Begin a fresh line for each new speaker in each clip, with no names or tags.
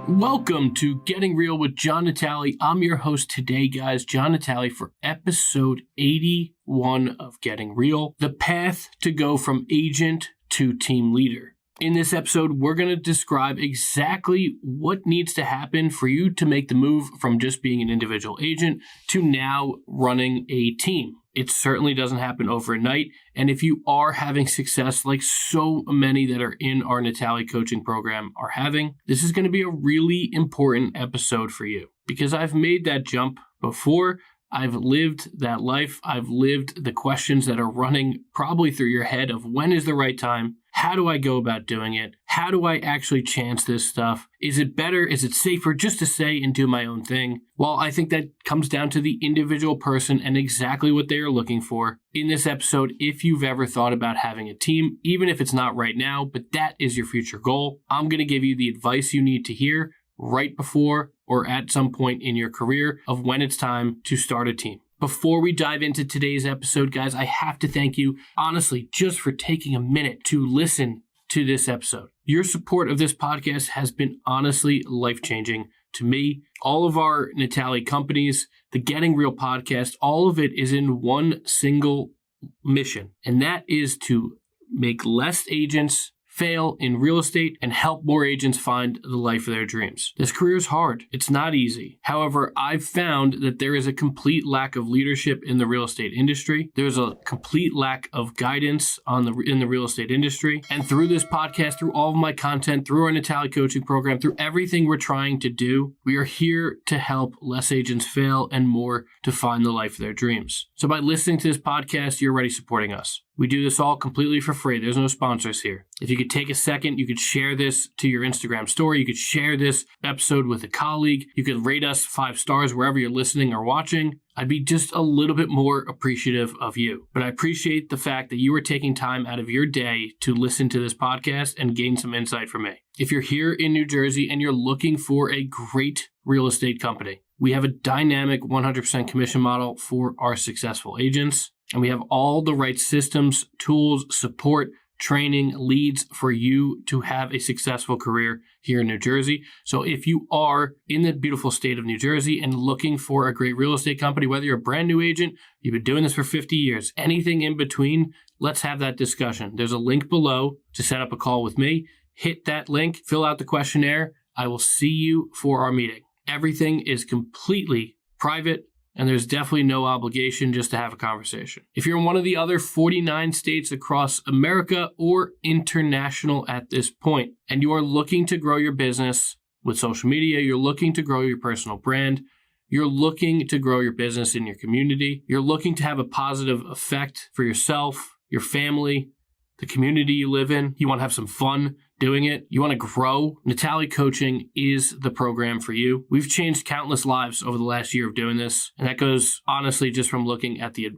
Welcome to Getting Real with John Natale. I'm your host today, guys, John Natale, for episode 81 of Getting Real, the path to go from agent to team leader. In this episode, we're going to describe exactly what needs to happen for you to make the move from just being an individual agent to now running a team. It certainly doesn't happen overnight. And if you are having success like so many that are in our Natale coaching program are having, this is going to be a really important episode for you because I've made that jump before. I've lived that life. I've lived the questions that are running probably through your head of when is the right time? How do I go about doing it? How do I actually chance this stuff? Is it better? Is it safer just to say and do my own thing? Well, I think that comes down to the individual person and exactly what they are looking for. In this episode, if you've ever thought about having a team, even if it's not right now, but that is your future goal, I'm going to give you the advice you need to hear right before or at some point in your career of when it's time to start a team. Before we dive into today's episode, guys, I have to thank you, honestly, just for taking a minute to listen to this episode. Your support of this podcast has been honestly life-changing to me. All of our Natale companies, the Getting Real podcast, all of it is in one single mission, and that is to make less agents fail in real estate and help more agents find the life of their dreams. This career is hard. It's not easy. However, I've found that there is a complete lack of leadership in the real estate industry. There's a complete lack of guidance in the real estate industry. And through this podcast, through all of my content, through our Natale coaching program, through everything we're trying to do, we are here to help less agents fail and more to find the life of their dreams. So by listening to this podcast, you're already supporting us. We do this all completely for free. There's no sponsors here. If you could take a second, you could share this to your Instagram story. You could share this episode with a colleague. You could rate us 5 stars wherever you're listening or watching. I'd be just a little bit more appreciative of you. But I appreciate the fact that you are taking time out of your day to listen to this podcast and gain some insight from me. If you're here in New Jersey and you're looking for a great real estate company, we have a dynamic 100% commission model for our successful agents. And we have all the right systems, tools, support, training, leads for you to have a successful career here in New Jersey. So if you are in the beautiful state of New Jersey and looking for a great real estate company, whether you're a brand new agent, you've been doing this for 50 years, anything in between, let's have that discussion. There's a link below to set up a call with me. Hit that link, fill out the questionnaire. I will see you for our meeting. Everything is completely private. And there's definitely no obligation just to have a conversation. If you're in one of the other 49 states across America or international at this point, and you are looking to grow your business with social media, you're looking to grow your personal brand, you're looking to grow your business in your community, you're looking to have a positive effect for yourself, your family, the community you live in, you want to have some fun doing it, you want to grow, Natale Coaching is the program for you. We've changed countless lives over the last year of doing this, and that goes honestly just from looking at the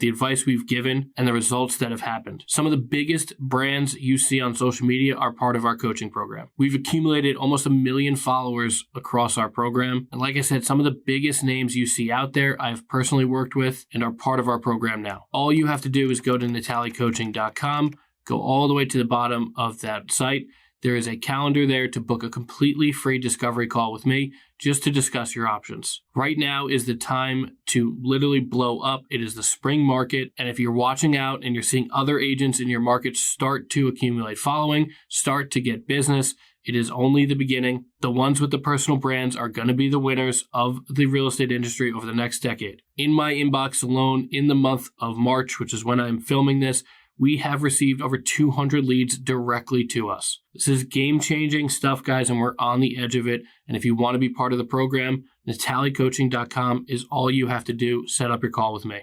advice we've given and the results that have happened. Some of the biggest brands you see on social media are part of our coaching program. We've accumulated almost 1 million followers across our program. And like I said, some of the biggest names you see out there, I've personally worked with and are part of our program now. All you have to do is go to natalecoaching.com. Go all the way to the bottom of that site. There is a calendar there to book a completely free discovery call with me just to discuss your options. Right now is the time to literally blow up. It is the spring market. And if you're watching out and you're seeing other agents in your market start to accumulate following, start to get business, it is only the beginning. The ones with the personal brands are going to be the winners of the real estate industry over the next decade. In my inbox alone, in the month of March, which is when I'm filming this, we have received over 200 leads directly to us. This is game-changing stuff, guys, and we're on the edge of it. And if you want to be part of the program, natalecoaching.com is all you have to do. Set up your call with me.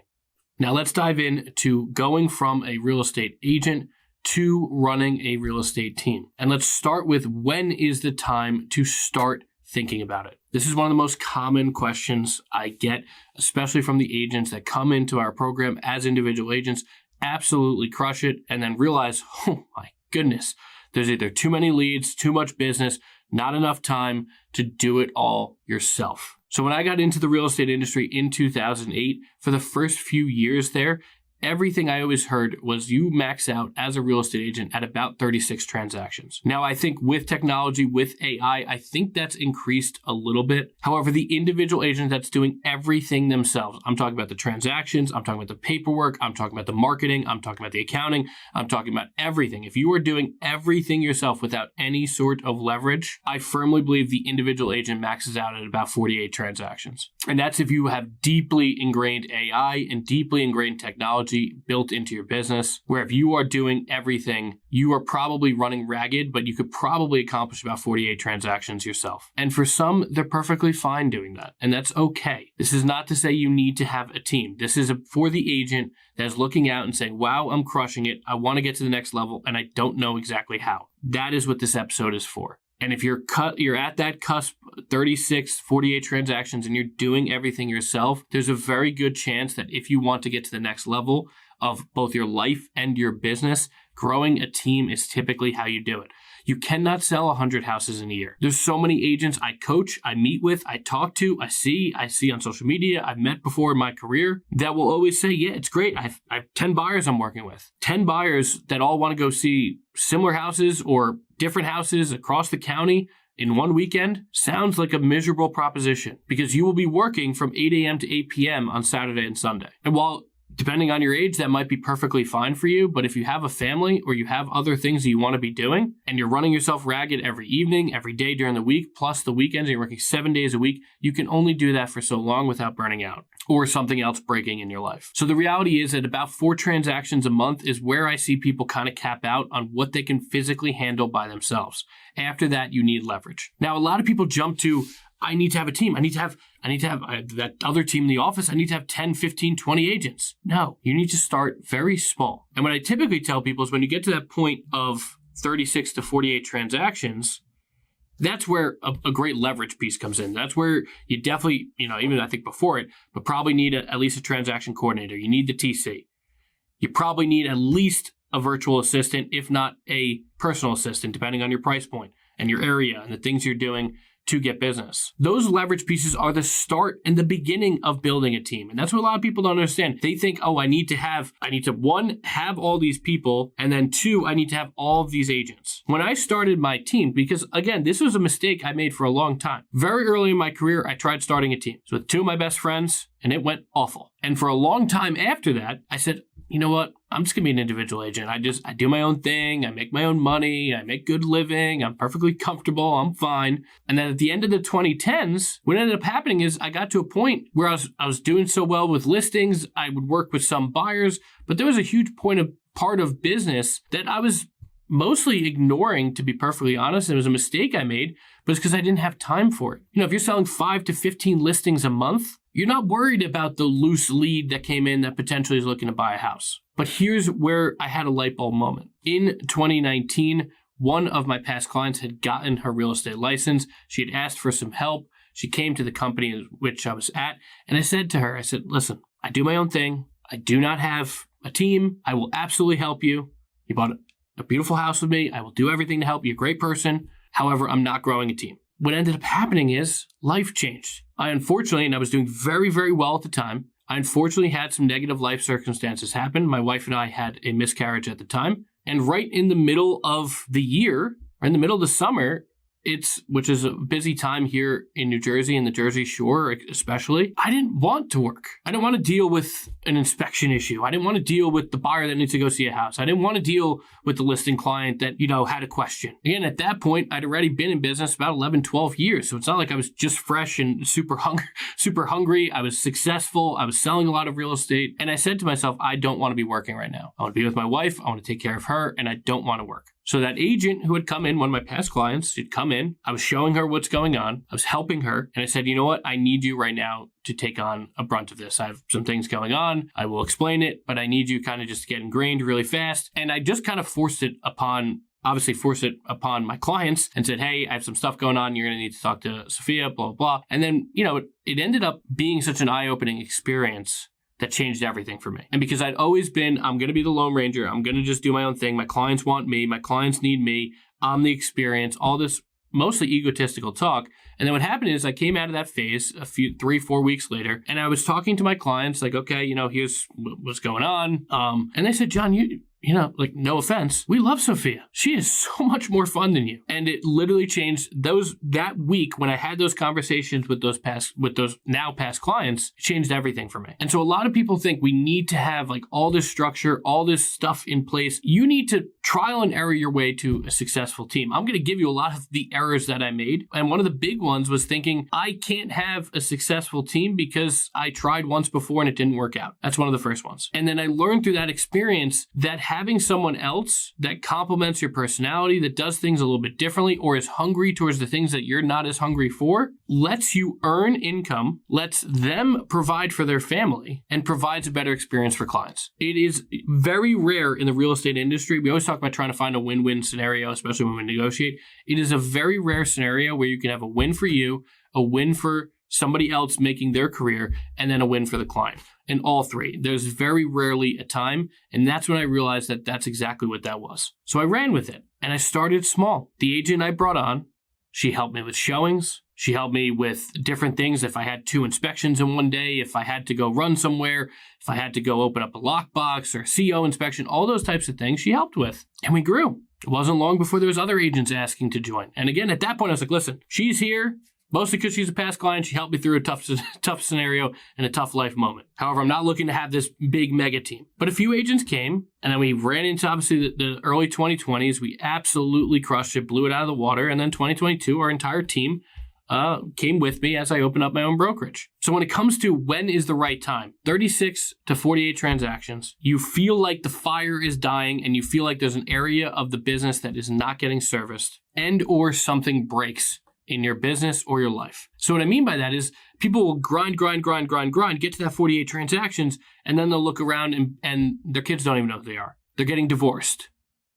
Now let's dive into going from a real estate agent to running a real estate team. And let's start with when is the time to start thinking about it. This is one of the most common questions I get, especially from the agents that come into our program as individual agents, absolutely crush it, and then realize, oh my goodness, there's either too many leads, too much business, not enough time to do it all yourself. So when I got into the real estate industry in 2008, for the first few years there, everything I always heard was you max out as a real estate agent at about 36 transactions. Now, I think with technology, with AI, I think that's increased a little bit. However, the individual agent that's doing everything themselves, I'm talking about the transactions, I'm talking about the paperwork, I'm talking about the marketing, I'm talking about the accounting, I'm talking about everything. If you are doing everything yourself without any sort of leverage, I firmly believe the individual agent maxes out at about 48 transactions. And that's if you have deeply ingrained AI and deeply ingrained technology built into your business, where if you are doing everything, you are probably running ragged, but you could probably accomplish about 48 transactions yourself. And for some, they're perfectly fine doing that. And that's okay. This is not to say you need to have a team. This is for the agent that is looking out and saying, wow, I'm crushing it. I want to get to the next level and I don't know exactly how. That is what this episode is for. And if you're at that cusp, 36, 48 transactions, and you're doing everything yourself, there's a very good chance that if you want to get to the next level of both your life and your business, growing a team is typically how you do it. You cannot sell 100 houses in a year. There's so many agents I coach, I meet with, I talk to, I see on social media, I've met before in my career that will always say, yeah, it's great. I have 10 buyers I'm working with. 10 buyers that all want to go see similar houses or different houses across the county in one weekend sounds like a miserable proposition because you will be working from 8 a.m. to 8 p.m. on Saturday and Sunday. And while depending on your age, that might be perfectly fine for you. But if you have a family or you have other things that you want to be doing and you're running yourself ragged every evening, every day during the week, plus the weekends, and you're working 7 days a week, you can only do that for so long without burning out or something else breaking in your life. So the reality is that about 4 transactions a month is where I see people kind of cap out on what they can physically handle by themselves. After that, you need leverage. Now, a lot of people jump to, I need to have a team. I need to have that other team in the office. I need to have 10, 15, 20 agents. No, you need to start very small. And what I typically tell people is when you get to that point of 36 to 48 transactions, that's where a great leverage piece comes in. That's where you definitely, even I think before it, but probably need at least a transaction coordinator. You need the TC. You probably need at least a virtual assistant, if not a personal assistant, depending on your price point and your area and the things you're doing to get business. Those leverage pieces are the start and the beginning of building a team. And that's what a lot of people don't understand. They think, I need to one, have all these people, and then 2, I need to have all of these agents. When I started my team, because again, this was a mistake I made for a long time. Very early in my career, I tried starting a team. So with 2 of my best friends, and it went awful. And for a long time after that, I said, you know what? I'm just going to be an individual agent. I do my own thing. I make my own money. I make good living. I'm perfectly comfortable. I'm fine. And then at the end of the 2010s, what ended up happening is I got to a point where I was doing so well with listings. I would work with some buyers, but there was a huge part of business that I was mostly ignoring, to be perfectly honest. It was a mistake I made, but it's because I didn't have time for it. If you're selling 5 to 15 listings a month, you're not worried about the loose lead that came in that potentially is looking to buy a house. But here's where I had a light bulb moment. In 2019, one of my past clients had gotten her real estate license. She had asked for some help. She came to the company in which I was at, and I said to her, listen, I do my own thing. I do not have a team. I will absolutely help you. You bought a beautiful house with me. I will do everything to help you. You're a great person. However, I'm not growing a team. What ended up happening is life changed. I unfortunately, and I was doing very, very well at the time, I unfortunately had some negative life circumstances happen. My wife and I had a miscarriage at the time. And right in the middle of the year, or in the middle of the summer, which is a busy time here in New Jersey and the Jersey Shore especially, I didn't want to work. I didn't want to deal with an inspection issue. I didn't want to deal with the buyer that needs to go see a house. I didn't want to deal with the listing client that, had a question. Again, at that point, I'd already been in business about 11, 12 years. So it's not like I was just fresh and super hungry. I was successful. I was selling a lot of real estate. And I said to myself, I don't want to be working right now. I want to be with my wife. I want to take care of her, and I don't want to work. So that agent who had come in, one of my past clients, she'd come in. I was showing her what's going on. I was helping her. And I said, you know what? I need you right now to take on a brunt of this. I have some things going on. I will explain it, but I need you kind of just to get ingrained really fast. And I just kind of forced it upon my clients and said, hey, I have some stuff going on. You're going to need to talk to Sophia, blah, blah, blah. And then, it ended up being such an eye-opening experience that changed everything for me. And because I'd always been, I'm going to be the Lone Ranger. I'm going to just do my own thing. My clients want me. My clients need me. I'm the experience, all this mostly egotistical talk. And then what happened is I came out of that phase 3-4 weeks later, and I was talking to my clients like, okay, here's what's going on. And they said, John, like, no offense, we love Sophia. She is so much more fun than you. And it literally changed that week when I had those conversations with those now past clients, it changed everything for me. And so a lot of people think we need to have like all this structure, all this stuff in place. You need to trial and error your way to a successful team. I'm going to give you a lot of the errors that I made. And one of the big ones was thinking I can't have a successful team because I tried once before and it didn't work out. That's one of the first ones. And then I learned through that experience that having someone else that complements your personality, that does things a little bit differently, or is hungry towards the things that you're not as hungry for, lets you earn income, lets them provide for their family, and provides a better experience for clients. It is very rare in the real estate industry. We always talk about trying to find a win-win scenario, especially when we negotiate. It is a very rare scenario where you can have a win for you, a win for somebody else making their career, and then a win for the client. In all three, there's very rarely a time, and that's when I realized that that's exactly what that was. So I ran with it, and I started small. The agent I brought on, she helped me with showings. She helped me with different things. If I had 2 inspections in one day, if I had to go run somewhere, if I had to go open up a lockbox or a CO inspection, all those types of things she helped with. And we grew. It wasn't long before there was other agents asking to join. And again, at that point, I was like, listen, she's here. Mostly because she's a past client, she helped me through a tough scenario and a tough life moment. However, I'm not looking to have this big mega team. But a few agents came, and then we ran into, obviously, the early 2020s. We absolutely crushed it, blew it out of the water. And then 2022, our entire team came with me as I opened up my own brokerage. So when it comes to when is the right time, 36 to 48 transactions, you feel like the fire is dying and you feel like there's an area of the business that is not getting serviced and or something breaks in your business or your life. So what I mean by that is people will grind, get to that 48 transactions, and then they'll look around and their kids don't even know who they are. They're getting divorced.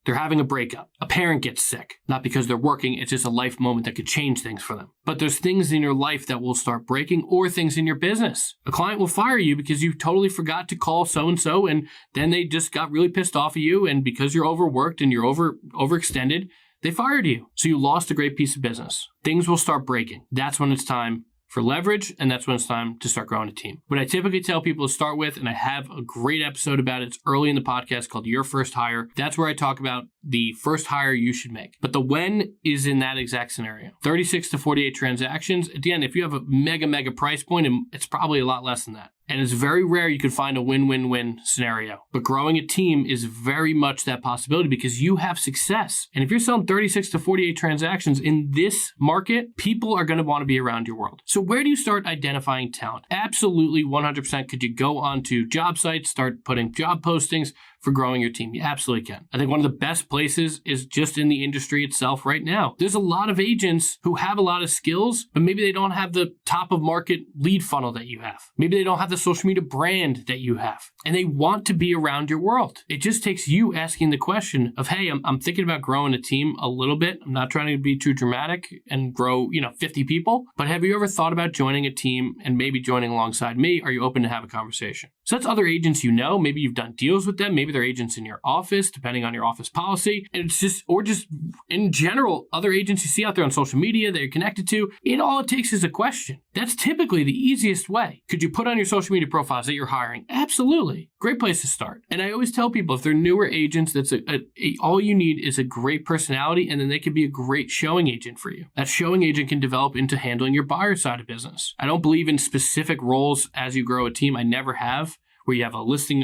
They're having a breakup. A parent gets sick. Not because they're working, it's just a life moment that could change things for them. But there's things in your life that will start breaking or things in your business. A client will fire you because you totally forgot to call so-and-so, and then they just got really pissed off at you, and because you're overworked and you're overextended, they fired you. So you lost a great piece of business. Things will start breaking. That's when it's time for leverage, and that's when it's time to start growing a team. What I typically tell people to start with, and I have a great episode about it, it's early in the podcast called Your First Hire. That's where I talk about the first hire you should make. But the when is in that exact scenario. 36 to 48 transactions. Again, if you have a mega price point, it's probably a lot less than that. And it's very rare you can find a win-win-win scenario. But growing a team is very much that possibility because you have success. And if you're selling 36 to 48 transactions in this market, people are going to want to be around your world. So where do you start identifying talent? Absolutely 100% could you go onto job sites, start putting job postings for growing your team? You absolutely can. I think one of the best places is just in the industry itself right now. There's a lot of agents who have a lot of skills, but maybe they don't have the top of market lead funnel that you have. Maybe they don't have the social media brand that you have, and they want to be around your world. It just takes you asking the question of, hey, I'm thinking about growing a team a little bit. I'm not trying to be too dramatic and grow, 50 people, but have you ever thought about joining a team and maybe joining alongside me? Are you open to have a conversation? So that's other agents maybe you've done deals with them, maybe they're agents in your office, depending on your office policy. And it's just in general, other agents you see out there on social media that you're connected to, all it takes is a question. That's typically the easiest way. Could you put on your social media profiles that you're hiring? Absolutely. Great place to start. And I always tell people if they're newer agents, all you need is a great personality, and then they could be a great showing agent for you. That showing agent can develop into handling your buyer side of business. I don't believe in specific roles as you grow a team. I never have. Where you have a listing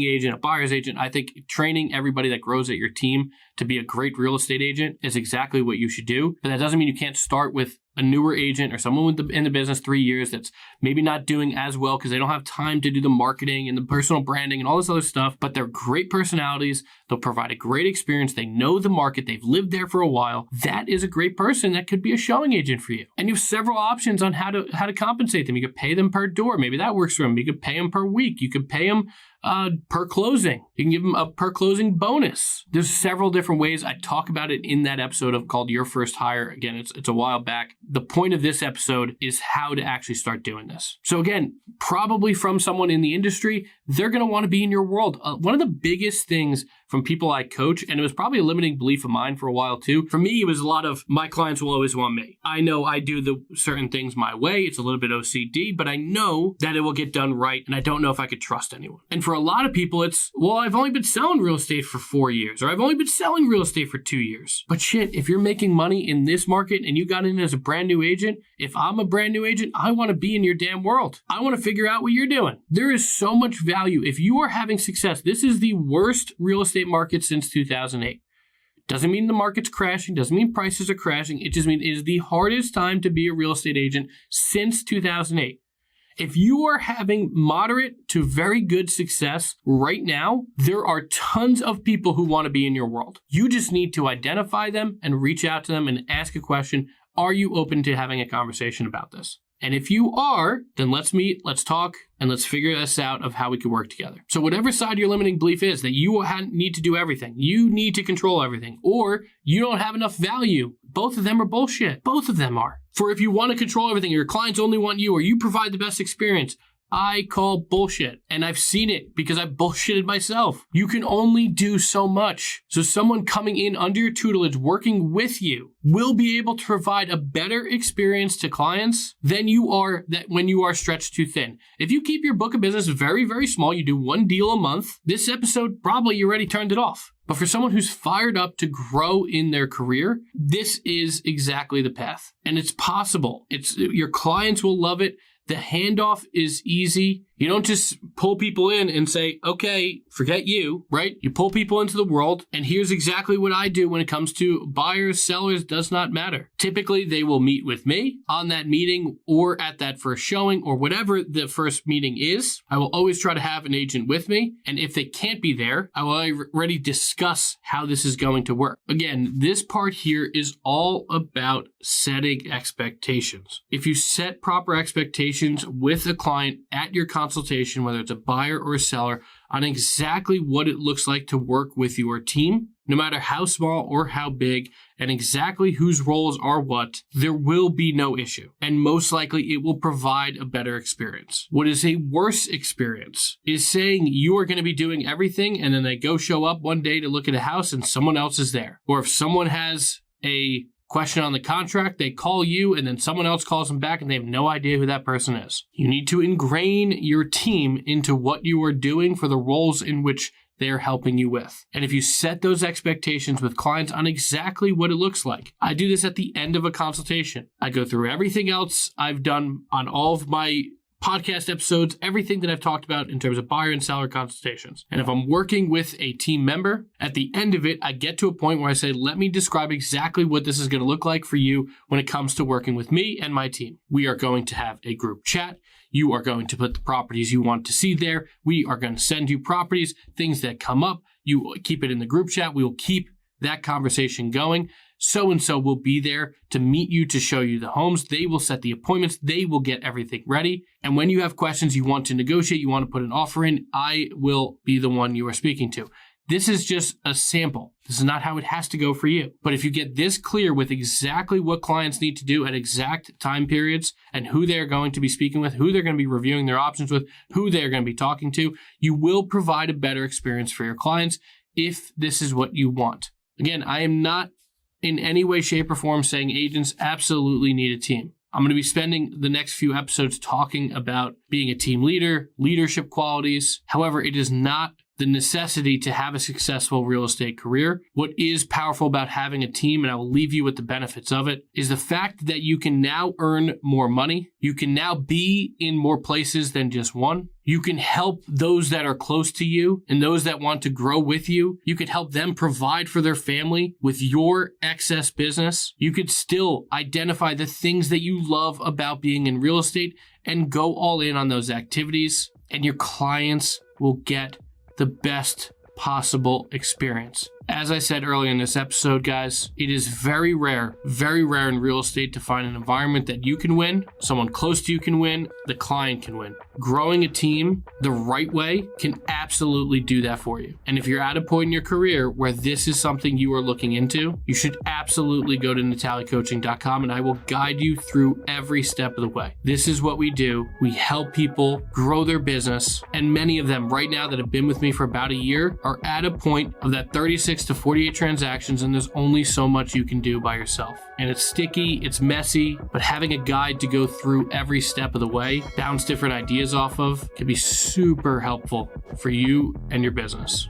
agent, a buyer's agent. I think training everybody that grows at your team to be a great real estate agent is exactly what you should do. But that doesn't mean you can't start with a newer agent or someone in the business 3 years that's maybe not doing as well because they don't have time to do the marketing and the personal branding and all this other stuff, but they're great personalities. They'll provide a great experience. They know the market. They've lived there for a while. That is a great person that could be a showing agent for you. And you have several options on how to compensate them. You could pay them per door. Maybe that works for them. You could pay them per week. You could pay them per closing. You can give them a per closing bonus. There's several different ways. I talk about it in that episode called Your First Hire. Again, it's a while back. The point of this episode is how to actually start doing this. So again, probably from someone in the industry, they're going to want to be in your world. One of the biggest things from people I coach, and it was probably a limiting belief of mine for a while too. For me, it was a lot of my clients will always want me. I know I do the certain things my way. It's a little bit OCD, but I know that it will get done right, and I don't know if I could trust anyone. And for a lot of people, it's, well, I've only been selling real estate for 4 years, or I've only been selling real estate for 2 years. But shit, if you're making money in this market and you got in as a brand new agent, if I'm a brand new agent, I want to be in your damn world. I want to figure out what you're doing. There is so much value. If you are having success, this is the worst real estate market since 2008. Doesn't mean the market's crashing, doesn't mean prices are crashing. It just means it is the hardest time to be a real estate agent since 2008. If you are having moderate to very good success right now, there are tons of people who want to be in your world. You just need to identify them and reach out to them and ask a question. Are you open to having a conversation about this? And if you are, then let's meet, let's talk, and let's figure this out of how we can work together. So whatever side your limiting belief is, that you need to do everything, you need to control everything, or you don't have enough value, both of them are bullshit. Both of them are. For if you want to control everything, your clients only want you, or you provide the best experience, I call bullshit. And I've seen it because I've bullshitted myself. You can only do so much. So someone coming in under your tutelage, working with you, will be able to provide a better experience to clients than you are when you are stretched too thin. If you keep your book of business very, very small, you do one deal a month, this episode, probably you already turned it off. But for someone who's fired up to grow in their career, this is exactly the path. And it's possible. Your clients will love it. The handoff is easy. You don't just pull people in and say, okay, forget you, right? You pull people into the world, and here's exactly what I do when it comes to buyers, sellers, does not matter. Typically, they will meet with me on that meeting or at that first showing or whatever the first meeting is. I will always try to have an agent with me, and if they can't be there, I will already discuss how this is going to work. Again, this part here is all about setting expectations. If you set proper expectations with a client at your consultation, whether it's a buyer or a seller, on exactly what it looks like to work with your team, no matter how small or how big, and exactly whose roles are what, there will be no issue. And most likely it will provide a better experience. What is a worse experience is saying you are going to be doing everything and then they go show up one day to look at a house and someone else is there. Or if someone has a question on the contract, they call you and then someone else calls them back and they have no idea who that person is. You need to ingrain your team into what you are doing for the roles in which they're helping you with. And if you set those expectations with clients on exactly what it looks like, I do this at the end of a consultation. I go through everything else I've done on all of my podcast episodes, everything that I've talked about in terms of buyer and seller consultations. And if I'm working with a team member, at the end of it, I get to a point where I say, let me describe exactly what this is going to look like for you when it comes to working with me and my team. We are going to have a group chat. You are going to put the properties you want to see there. We are going to send you properties, things that come up. You keep it in the group chat. We will keep that conversation going. So-and-so will be there to meet you, to show you the homes. They will set the appointments. They will get everything ready. And when you have questions, you want to negotiate, you want to put an offer in, I will be the one you are speaking to. This is just a sample. This is not how it has to go for you. But if you get this clear with exactly what clients need to do at exact time periods and who they're going to be speaking with, who they're going to be reviewing their options with, who they're going to be talking to, you will provide a better experience for your clients if this is what you want. Again, I am not in any way, shape, or form saying agents absolutely need a team. I'm going to be spending the next few episodes talking about being a team leader, leadership qualities. However, it is not the necessity to have a successful real estate career. What is powerful about having a team, and I will leave you with the benefits of it, is the fact that you can now earn more money. You can now be in more places than just one. You can help those that are close to you and those that want to grow with you. You could help them provide for their family with your excess business. You could still identify the things that you love about being in real estate and go all in on those activities, and your clients will get the best possible experience. As I said earlier in this episode, guys, it is very rare in real estate to find an environment that you can win, someone close to you can win, the client can win. Growing a team the right way can absolutely do that for you. And if you're at a point in your career where this is something you are looking into, you should absolutely go to natalecoaching.com and I will guide you through every step of the way. This is what we do. We help people grow their business, and many of them right now that have been with me for about a year are at a point of that 36 to 48 transactions, and there's only so much you can do by yourself. And it's sticky, it's messy, but having a guide to go through every step of the way, bounce different ideas off of, can be super helpful for you and your business.